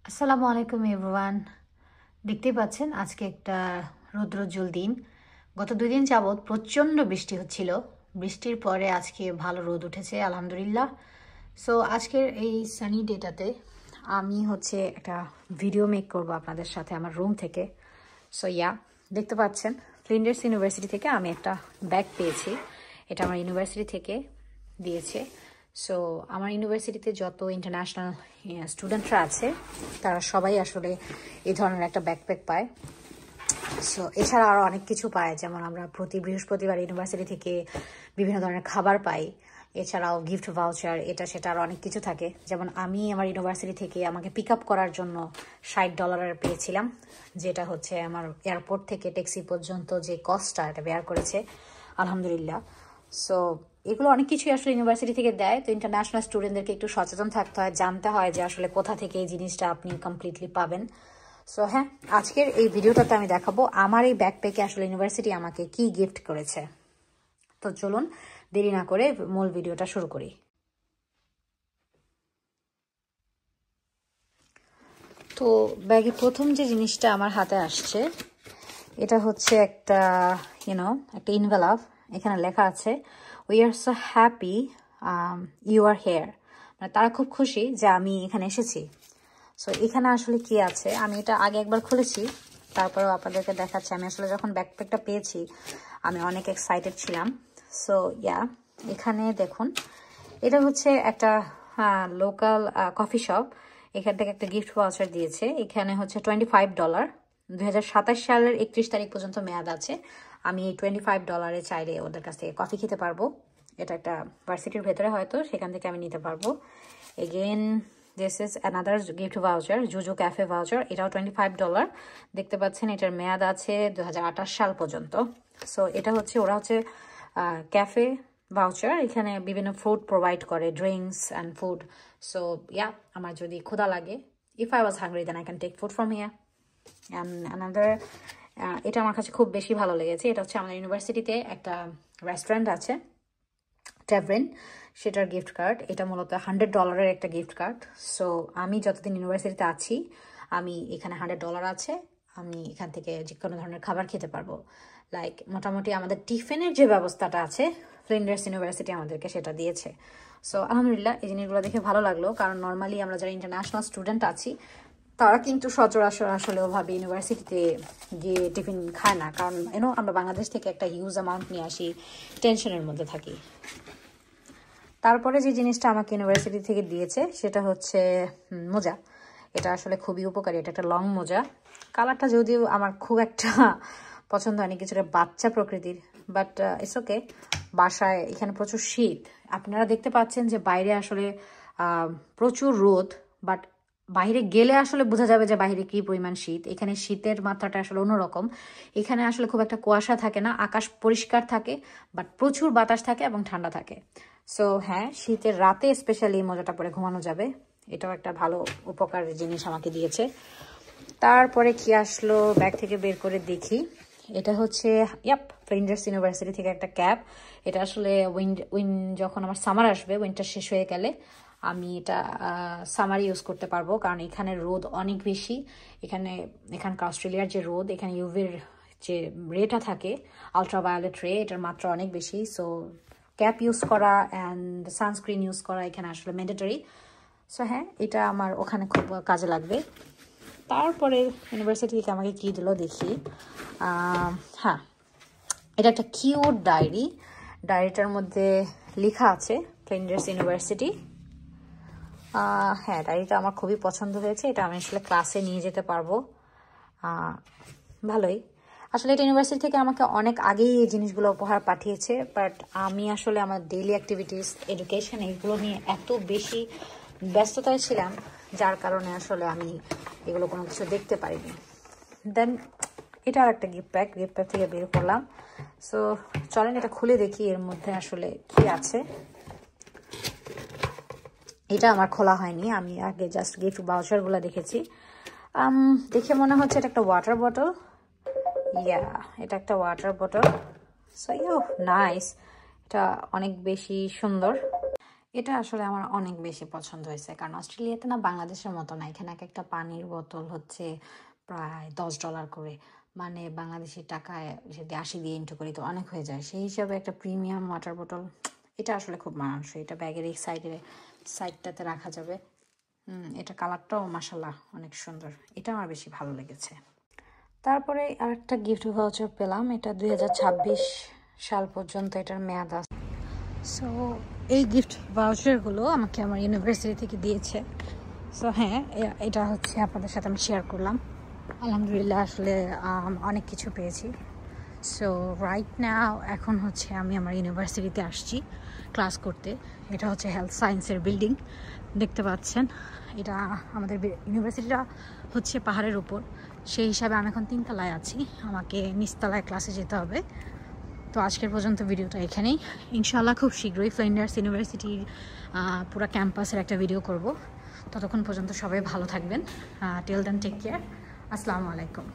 আসসালামু আলাইকুম এভরিওয়ান। দেখতেই পাচ্ছেন আজকে একটা রৌদ্রোজ্জ্বল দিন। গত 2 দিন যাবৎ প্রচণ্ড বৃষ্টি হচ্ছিল। বৃষ্টির পরে আজকে ভালো রোদ উঠেছে আলহামদুলিল্লাহ। সো আজকের এই সানি ডেটাতে আমি একটা ভিডিও মেক করব আপনাদের সাথে আমার রুম থেকে। সো দেখতে পাচ্ছেন ফ্লিন্ডার্স ইউনিভার্সিটি থেকে আমি একটা ব্যাগ পেয়েছি। এটা আমার ইউনিভার্সিটি থেকে দিয়েছে। সো আমার ইউনিভার্সিটিতে যত ইন্টারন্যাশনাল স্টুডেন্টরা আছে তারা সবাই আসলে এই ধরনের একটা ব্যাকপ্যাক পায়। সো এছাড়া আরও অনেক কিছু পায়, যেমন আমরা প্রতি বৃহস্পতিবার ইউনিভার্সিটি থেকে বিভিন্ন ধরনের খাবার পাই। এছাড়াও গিফট ভাউচার, এটা সেটা আরও অনেক কিছু থাকে। যেমন আমি আমার ইউনিভার্সিটি থেকে আমাকে পিক আপ করার জন্য $60 পেয়েছিলাম, যেটা হচ্ছে আমার এয়ারপোর্ট থেকে ট্যাক্সি পর্যন্ত যে কস্টটা এটা বেয়ার করেছে আলহামদুলিল্লাহ। সো এগুলো অনেক কিছুই আসলে ইউনিভার্সিটি থেকে দেয়। তো ইন্টারন্যাশনাল স্টুডেন্টদেরকে একটু সচেতন থাকতে হয়, জানতে হয় যে আসলে কোথা থেকে এই জিনিসটা আপনি কমপ্লিটলি পাবেন। সো আজকের এই ভিডিওটাতে আমি দেখাবো আমার এই ব্যাকপ্যাকে আসলে ইউনিভার্সিটি আমাকে কি গিফট করেছে। তো চলুন দেরি না করে মূল ভিডিওটা শুরু করি। তো ব্যাগে প্রথম যে জিনিসটা আমার হাতে আসছে এটা হচ্ছে একটা একটা ইনভেলভ। এখানে লেখা আছে we are so happy you are here, মানে তারা খুব খুশি যে আমি এখানে এসেছি। সো এখানে আসলে কি আছে আমি এটা আগে একবার খুলেছি, তারপরেও আপনাদেরকে দেখাচ্ছি। আমি আসলে যখন ব্যাকপ্যাকটা পেয়েছি আমি অনেক এক্সাইটেড ছিলাম। সো এখানে দেখুন, এটা হচ্ছে একটা লোকাল কফি শপ। এখান থেকে একটা গিফট ভাউচার দিয়েছে। এখানে হচ্ছে $25, 2027 সালের 31 তারিখ পর্যন্ত মেয়াদ আছে। আমি এই $25 চাইলে ওদের কাছ থেকে কফি খেতে পারবো। এটা একটা ভার্সিটির ভেতরে, হয়তো সেখান থেকে আমি নিতে পারবো। Again this is another gift voucher, Juju cafe voucher. এটাও $25। দেখতে পাচ্ছেন এটার মেয়াদ আছে 2028 সাল পর্যন্ত। সো এটা হচ্ছে ওরা হচ্ছে ক্যাফে ভাউচার। এখানে বিভিন্ন ফুড প্রোভাইড করে, ড্রিঙ্কস অ্যান্ড ফুড। সো আমার যদি ক্ষুধা লাগে, if I was hungry then I can take food from here. Another এটা আমার কাছে খুব বেশি ভালো লেগেছে। এটা হচ্ছে আমাদের ইউনিভার্সিটিতে একটা রেস্টুরেন্ট আছে, ট্যাভরিন, সেটার গিফট কার্ড। এটা মূলত $100 একটা গিফট কার্ড। সো আমি যতদিন ইউনিভার্সিটিতে আছি আমি এখানে $100 আছে, আমি এখান থেকে যে কোনো ধরনের খাবার খেতে পারবো। লাইক মোটামুটি আমাদের টিফিনের যে ব্যবস্থাটা আছে ফ্লিন্ডার্স ইউনিভার্সিটি আমাদেরকে সেটা দিয়েছে। সো আলহামদুলিল্লাহ এই জিনিসগুলো দেখে ভালো লাগলো, কারণ নর্মালি আমরা যারা ইন্টারন্যাশনাল স্টুডেন্ট আছি তারা কিন্তু সচরাচর আসলে ওভাবে ইউনিভার্সিটিতে গিয়ে টিফিন খায় না, কারণ আমরা বাংলাদেশ থেকে একটা হিউজ অ্যামাউন্ট নিয়ে আসি, টেনশনের মধ্যে থাকি। তারপরে যে জিনিসটা আমাকে ইউনিভার্সিটি থেকে দিয়েছে সেটা হচ্ছে মোজা। এটা আসলে খুবই উপকারী। এটা একটা লং মোজা। কালারটা যদিও আমার খুব একটা পছন্দ হয়নি, কিছুটা বাচ্চা প্রকৃতির, বাট ইটস ওকে। বাসায় এখানে প্রচুর শীত, আপনারা দেখতে পাচ্ছেন যে বাইরে আসলে প্রচুর রোদ, বাট বাইরে গেলে আসলে বোঝা যাবে যে বাইরে কি পরিমাণ শীত। এখানে শীতের মাত্রাটা আসলে অন্যরকম। এখানে আসলে খুব একটা কুয়াশা থাকে না, আকাশ পরিষ্কার থাকে, বাট প্রচুর বাতাস থাকে এবং ঠান্ডা থাকে। সো শীতের রাতে স্পেশালি মোজাটা পরে ঘুমানো যাবে। এটাও একটা ভালো উপকারী জিনিস আমাকে দিয়েছে। তারপরে কি আসলো ব্যাগ থেকে বের করে দেখি, এটা হচ্ছে ফ্লিন্ডার্স ইউনিভার্সিটি থেকে একটা ক্যাপ। এটা আসলে যখন আমার সামার আসবে, উইন্টার শেষ হয়ে গেলে আমি এটা সামার ইউজ করতে পারবো, কারণ এখানে রোদ অনেক বেশি। এখানকার অস্ট্রেলিয়ার যে রোদ, এখানে ইউভির যে রেটা থাকে, আলট্রাভায়োলেট রে, এটার মাত্রা অনেক বেশি। সো ক্যাপ ইউজ করা অ্যান্ড সানস্ক্রিন ইউজ করা এখানে আসলে ম্যান্ডেটরি। সো এটা আমার ওখানে খুব কাজে লাগবে। তারপরে ইউনিভার্সিটি থেকে আমাকে কী দিল দেখি। এটা একটা কিউট ডায়েরি। ডায়েরিটার মধ্যে লেখা আছে ফ্লিন্ডার্স ইউনিভার্সিটি। ডায়েরিটা আমার খুবই পছন্দ হয়েছে। এটা আমি আসলে ক্লাসে নিয়ে যেতে পারবো। ভালোই। আসলে এটা ইউনিভার্সিটি থেকে আমাকে অনেক আগেই এই জিনিসগুলো উপহার পাঠিয়েছে, বাট আমি আসলে আমার ডেইলি অ্যাক্টিভিটিস, এডুকেশন, এইগুলো নিয়ে এত বেশি ব্যস্ততায় ছিলাম, যার কারণে আসলে আমি এগুলো কোনো কিছু দেখতে পারিনি। দেন এটা আর একটা গিফট প্যাক থেকে বের করলাম। সো চলেন এটা খুলে দেখি এর মধ্যে আসলে কি আছে। এটা আমার খোলা হয়নি, আমি আগে জাস্ট গিফট ভাউচারগুলো দেখেছি। দেখে মনে হচ্ছে এটা একটা ওয়াটার বটল। এটা একটা ওয়াটার বটল। সো নাইস, এটা অনেক বেশি সুন্দর। এটা আসলে আমার অনেক বেশি পছন্দ হয়েছে, কারণ অস্ট্রেলিয়াতে না বাংলাদেশের মতো না, এখানে এক একটা পানির বোতল হচ্ছে প্রায় $10 করে, মানে বাংলাদেশি টাকায় যদি 80 দিয়ে ইন্টু করি তো অনেক হয়ে যায়। সেই হিসাবে একটা প্রিমিয়াম ওয়াটার বোতল, এটা আসলে খুব মানানসই। এটা ব্যাগের এই সাইডটাতে রাখা যাবে। এটা কালারটাও মাশাল্লাহ অনেক সুন্দর, এটা আমার বেশি ভালো লেগেছে। তারপরে আরেকটা গিফট ভাউচার পেলাম, এটা 2026 সাল পর্যন্ত এটার মেয়াদ আছে। সো এই গিফট ভাউচারগুলো আমাকে আমার ইউনিভার্সিটি থেকে দিয়েছে। সো হ্যাঁ, এটা হচ্ছে আপনাদের সাথে আমি শেয়ার করলাম। আলহামদুলিল্লাহ, আসলে অনেক কিছু পেয়েছি। সো রাইট নাও এখন হচ্ছে আমি আমার ইউনিভার্সিটিতে আসছি ক্লাস করতে। এটা হচ্ছে হেলথ সায়েন্সের বিল্ডিং, দেখতে পাচ্ছেন। এটা আমাদের ইউনিভার্সিটিটা হচ্ছে পাহাড়ের উপর, সেই হিসাবে আমি এখন 3 তলায় আছি, আমাকে নিচতলায় ক্লাসে যেতে হবে। তো আজকের পর্যন্ত ভিডিওটা এখানেই। ইনশাআল্লাহ খুব শীঘ্রই ফ্লাইন্ডার্স ইউনিভার্সিটির পুরো ক্যাম্পাসের একটা ভিডিও করব। ততক্ষণ পর্যন্ত সবাই ভালো থাকবেন। Till then take care. আসসালামু আলাইকুম।